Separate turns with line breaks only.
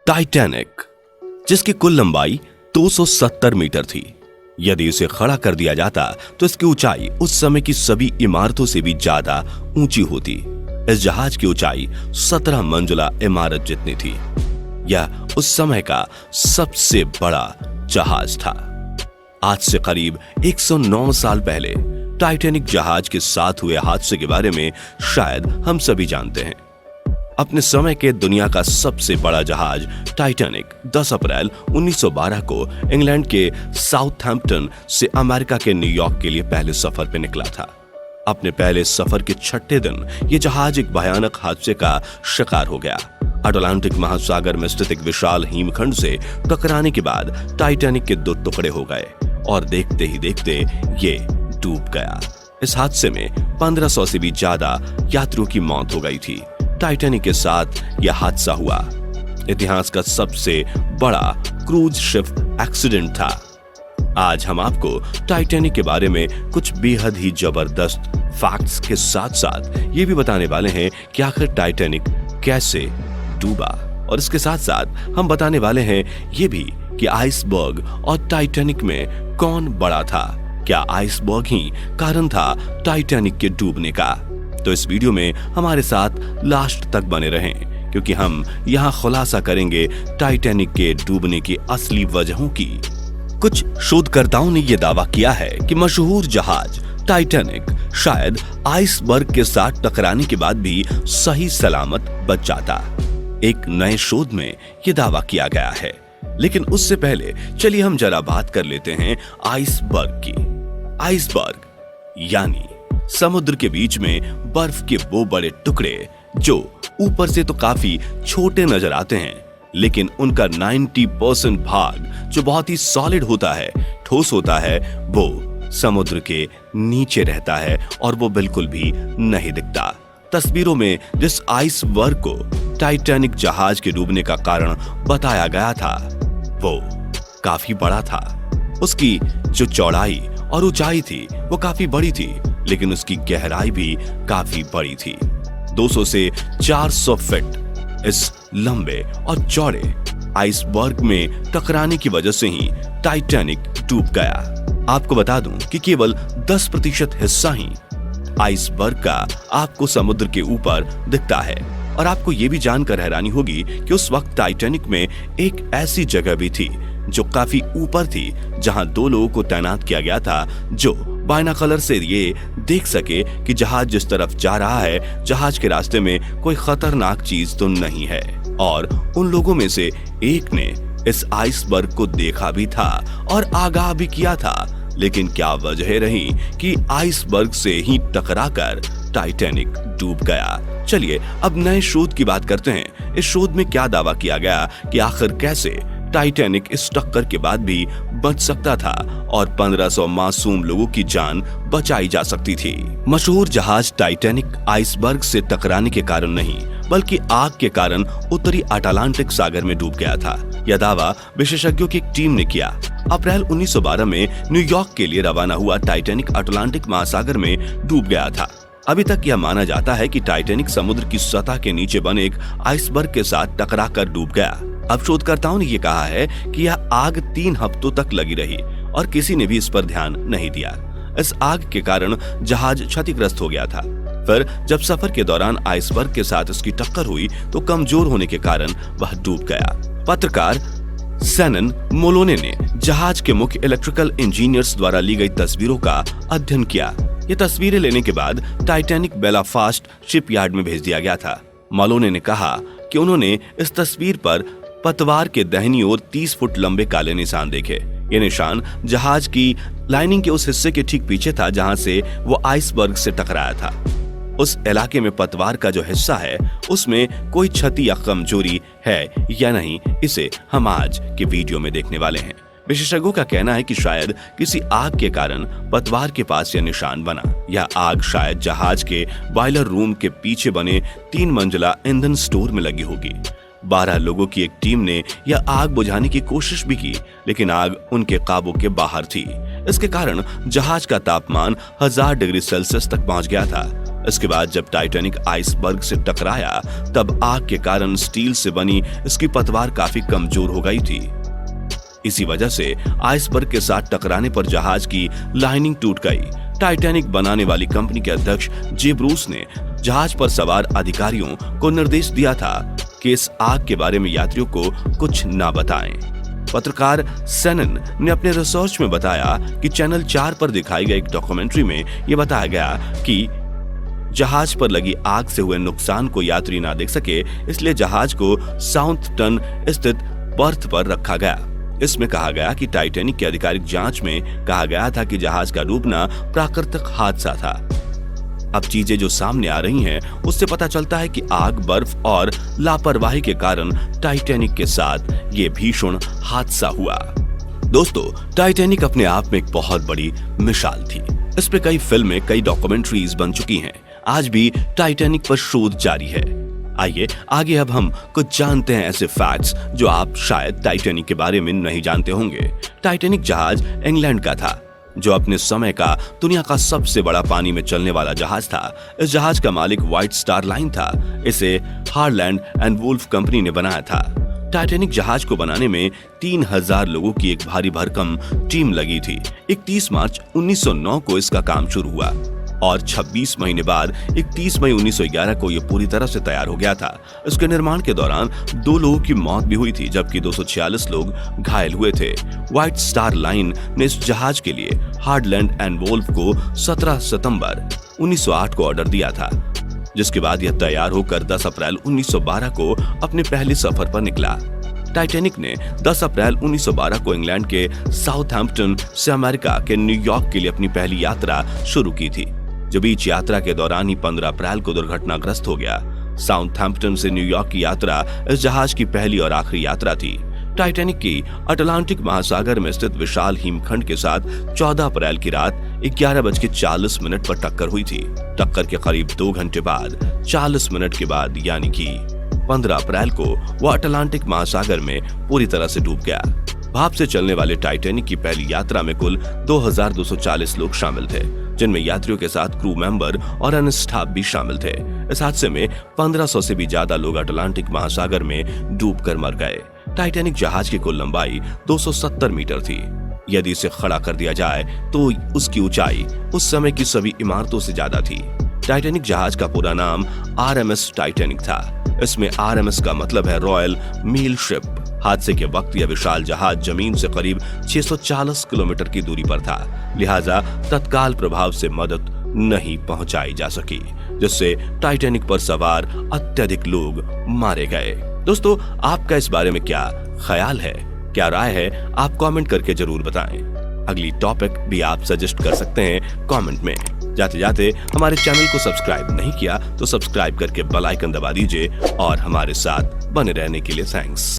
Titanic, जिसकी कुल लंबाई 270 मीटर थी। यदि इसे खड़ा कर दिया जाता तो इसकी ऊंचाई उस समय की सभी इमारतों से भी ज्यादा ऊंची होती। इस जहाज की ऊंचाई 17 मंजिला इमारत जितनी थी। यह उस समय का सबसे बड़ा जहाज था। आज से करीब 109 साल पहले टाइटैनिक जहाज के साथ हुए हादसे के बारे में शायद हम सभी जानते हैं। अपने समय के दुनिया का सबसे बड़ा जहाज टाइटैनिक 10 अप्रैल 1912 को इंग्लैंड के साउथहैम्पटन से अमेरिका के न्यूयॉर्क के लिए पहले सफर पर निकला था। अपने पहले सफर के छठे दिन यह जहाज एक भयानक हादसे का शिकार हो गया। अटलांटिक महासागर में स्थित एक विशाल हिमखंड से टकराने के बाद टाइटैनिक के 2 टुकड़े हो गए और देखते ही देखते ये डूब गया। इस हादसे में 1500 से भी ज्यादा यात्रियों की मौत हो गई थी। टाइटैनिक के साथ यह हादसा हुआ इतिहास का सबसे बड़ा क्रूज शिप एक्सीडेंट था। आज हम आपको टाइटैनिक के बारे में कुछ बेहद ही जबरदस्त फैक्ट्स के साथ साथ ये भी बताने वाले हैं कि आखिर टाइटैनिक कैसे डूबा, और इसके साथ साथ हम बताने वाले हैं ये भी कि आइसबर्ग और टाइटैनिक में कौन बड़ा था। क्या आइसबर्ग ही कारण था टाइटैनिक के डूबने का? तो इस वीडियो में हमारे साथ लास्ट तक बने रहें, क्योंकि हम यहाँ खुलासा करेंगे टाइटैनिक के डूबने की असली वजहों की। कुछ शोधकर्ताओं ने यह दावा किया है कि मशहूर जहाज टाइटैनिक शायद आइसबर्ग के साथ टकराने के बाद भी सही सलामत बच जाता। एक नए शोध में यह दावा किया गया है, लेकिन उससे पहले चलिए हम जरा बात कर लेते हैं आइसबर्ग की। आइसबर्ग यानी समुद्र के बीच में बर्फ के वो बड़े टुकड़े जो ऊपर से तो काफी छोटे नजर आते हैं, लेकिन उनका 90% भाग जो बहुत ही सॉलिड होता है, ठोस होता है, वो समुद्र के नीचे रहता है और वो बिल्कुल भी नहीं दिखता। तस्वीरों में जिस आइसबर्ग को टाइटैनिक जहाज के डूबने का कारण बताया गया था वो काफी बड़ा था। उसकी जो चौड़ाई और ऊंचाई थी वो काफी बड़ी थी, लेकिन उसकी गहराई भी काफी बड़ी थी। 200 से 400 फीट इस लंबे और चौड़े आइसबर्ग में टकराने की वजह से ही टाइटैनिक डूब गया। आपको बता दूं कि केवल 10% हिस्सा ही आइसबर्ग का आपको समुद्र के ऊपर दिखता है। और आपको ये भी जानकर हैरानी होगी कि उस वक्त टाइटैनिक में एक ऐसी जगह भी थी जो काफी ऊपर थी, जहां 2 लोगों को तैनात किया गया था जो बाइनोकुलर से ये देख सके कि जहाज जिस तरफ जा रहा है, जहाज के रास्ते में कोई खतरनाक चीज तो नहीं है। और उन लोगों में से एक ने इस आइसबर्ग को देखा भी था और आगाह भी किया था, लेकिन क्या वजह रही कि आइसबर्ग से ही टकराकर टाइटैनिक डूब गया। चलिए अब नए शोध की बात करते हैं। इस शोध में क्या दावा किया गया कि आखिर कैसे टाइटैनिक इस टक्कर के बाद भी बच सकता था और 1500 मासूम लोगों की जान बचाई जा सकती थी। मशहूर जहाज टाइटैनिक आइसबर्ग से टकराने के कारण नहीं, बल्कि आग के कारण उत्तरी अटलांटिक सागर में डूब गया था। यह दावा विशेषज्ञों की एक टीम ने किया। अप्रैल 1912 में न्यूयॉर्क के लिए रवाना हुआ टाइटैनिक अटलांटिक महासागर में डूब गया था। अभी तक यह माना जाता है कि टाइटैनिक समुद्र की सतह के नीचे बने एक आइसबर्ग के साथ टकराकर डूब गया। अब शोधकर्ताओं ने यह कहा है कि यह आग 3 हफ्तों तक लगी रही और किसी ने भी इस पर ध्यान नहीं दिया। इस आग के कारण जहाज क्षतिग्रस्त हो गया था। फिर जब सफर के दौरान आइसबर्ग के साथ इसकी टक्कर हुई तो कमजोर होने के कारण वह डूब गया। पत्रकार सैनन मोलोने ने जहाज के मुख्य इलेक्ट्रिकल इंजीनियर्स द्वारा ली गई तस्वीरों का अध्ययन किया। ये तस्वीरें लेने के बाद टाइटैनिक बेलाफास्ट शिपयार्ड में भेज दिया गया था। मोलोने ने कहा कि उन्होंने इस तस्वीर पर पतवार के दाहिनी ओर 30 फुट लंबे काले निशान देखे। ये निशान जहाज की लाइनिंग के उस हिस्से के ठीक पीछे था जहां से वो आइसबर्ग से टकराया था। उस इलाके में पतवार का जो हिस्सा है उसमें कोई क्षति या कमजोरी है या नहीं, इसे हम आज के वीडियो में देखने वाले हैं। विशेषज्ञों का कहना है कि शायद किसी आग के कारण पतवार के पास यह निशान बना। यह आग शायद जहाज के बॉयलर रूम के पीछे बने 3 मंजिला ईंधन स्टोर में लगी होगी। 12 लोगों की एक टीम ने यह आग बुझाने की कोशिश भी की, लेकिन आग उनके काबू के बाहर थी। इसके कारण जहाज का तापमान 1000 डिग्री सेल्सियस तक पहुंच गया था। इसके बाद जब टाइटैनिक आइसबर्ग से टकराया तब आग के कारण स्टील से बनी इसकी पतवार काफी कमजोर हो गई थी। इसी वजह से आइसबर्ग के साथ टकराने पर जहाज की लाइनिंग टूट गई। टाइटैनिक बनाने वाली कंपनी के अध्यक्ष जे ब्रूस ने जहाज पर सवार अधिकारियों को निर्देश दिया था कि इस आग के बारे में यात्रियों को कुछ ना बताएं। पत्रकार सेनन ने अपने रिसर्च में बताया कि चैनल 4 पर दिखाई गई एक डॉक्यूमेंट्री में यह बताया गया कि जहाज पर लगी आग से हुए नुकसान को यात्री ना देख सके, इसलिए जहाज को साउथम्पटन स्थित बर्थ पर रखा गया। इसमें कहा गया कि टाइटैनिक की आधिकारिक जांच में कहा गया था कि जहाज का डूबना प्राकृतिक हादसा था। अब चीजें जो सामने आ रही हैं, उससे पता चलता है कि आग, बर्फ और लापरवाही के कारण टाइटैनिक के साथ ये भीषण हादसा हुआ। दोस्तों, टाइटैनिक अपने आप में एक बहुत बड़ी मिसाल थी। इस पे कई फिल्में, कई डॉक्यूमेंट्रीज बन चुकी हैं। आज भी टाइटैनिक पर शोध जारी है। आइए आगे अब हम कुछ जानते हैं ऐसे फैक्ट्स जो आप शायद टाइटैनिक के बारे में नहीं जानते होंगे। टाइटैनिक जहाज इंग्लैंड का था, जो अपने समय का दुनिया का सबसे बड़ा पानी में चलने वाला जहाज था। इस जहाज का मालिक व्हाइट स्टार लाइन था। इसे हार्लैंड एंड वुल्फ कंपनी ने बनाया था। टाइटैनिक जहाज को बनाने में 3000 लोगों की एक भारी भरकम टीम लगी थी। 31 मार्च 1909 को इसका काम शुरू हुआ और 26 महीने बाद 31 मई 1911 को यह पूरी तरह से तैयार हो गया था। इसके निर्माण के दौरान 2 लोगों की मौत भी हुई थी, जबकि 246 लोग घायल हुए थे। व्हाइट स्टार लाइन ने इस जहाज के लिए हार्लैंड एंड वुल्फ को 17 सितंबर 1908 को ऑर्डर दिया था, जिसके बाद यह तैयार होकर 10 अप्रैल 1912 को अपने पहले सफर पर निकला। टाइटैनिक ने 10 अप्रैल 1912 को इंग्लैंड के साउथहैम्पटन से अमेरिका के न्यूयॉर्क के लिए अपनी पहली यात्रा शुरू की थी, जो बीच यात्रा के दौरान ही 15 अप्रैल को दुर्घटनाग्रस्त हो गया। साउथहैम्पटन से न्यूयॉर्क की यात्रा इस जहाज की पहली और आखिरी यात्रा थी। टाइटैनिक की अटलांटिक महासागर में स्थित विशाल हिमखंड के साथ 14 अप्रैल की रात 11:40 पर टक्कर हुई थी। टक्कर के करीब 2 घंटे बाद 40 मिनट के बाद यानी कि 15 अप्रैल को वह अटलांटिक महासागर में पूरी तरह से डूब गया। भाप से चलने वाले टाइटैनिक की पहली यात्रा में कुल 2240 लोग शामिल थे, जिनमें यात्रियों के साथ क्रू मेंबर और अन्य स्टाफ भी शामिल थे। इस हादसे में 1500 से भी ज्यादा लोग अटलांटिक महासागर में डूबकर मर गए। टाइटैनिक जहाज की कुल लंबाई 270 मीटर थी। यदि इसे खड़ा कर दिया जाए तो उसकी ऊंचाई उस समय की सभी इमारतों से ज्यादा थी। टाइटैनिक जहाज का पूरा नाम RMS टाइटैनिक था। इसमें RMS का मतलब है रॉयल मील शिप। हादसे के वक्त यह विशाल जहाज जमीन से करीब 640 किलोमीटर की दूरी पर था, लिहाजा तत्काल प्रभाव से मदद नहीं पहुंचाई जा सकी, जिससे टाइटैनिक पर सवार अत्यधिक लोग मारे गए। दोस्तों, आपका इस बारे में क्या ख्याल है, क्या राय है, आप कमेंट करके जरूर बताएं। अगली टॉपिक भी आप सजेस्ट कर सकते हैं कमेंट में। जाते जाते हमारे चैनल को सब्सक्राइब नहीं किया तो सब्सक्राइब करके बेल आइकन दबा दीजिए और हमारे साथ बने रहने के लिए थैंक्स।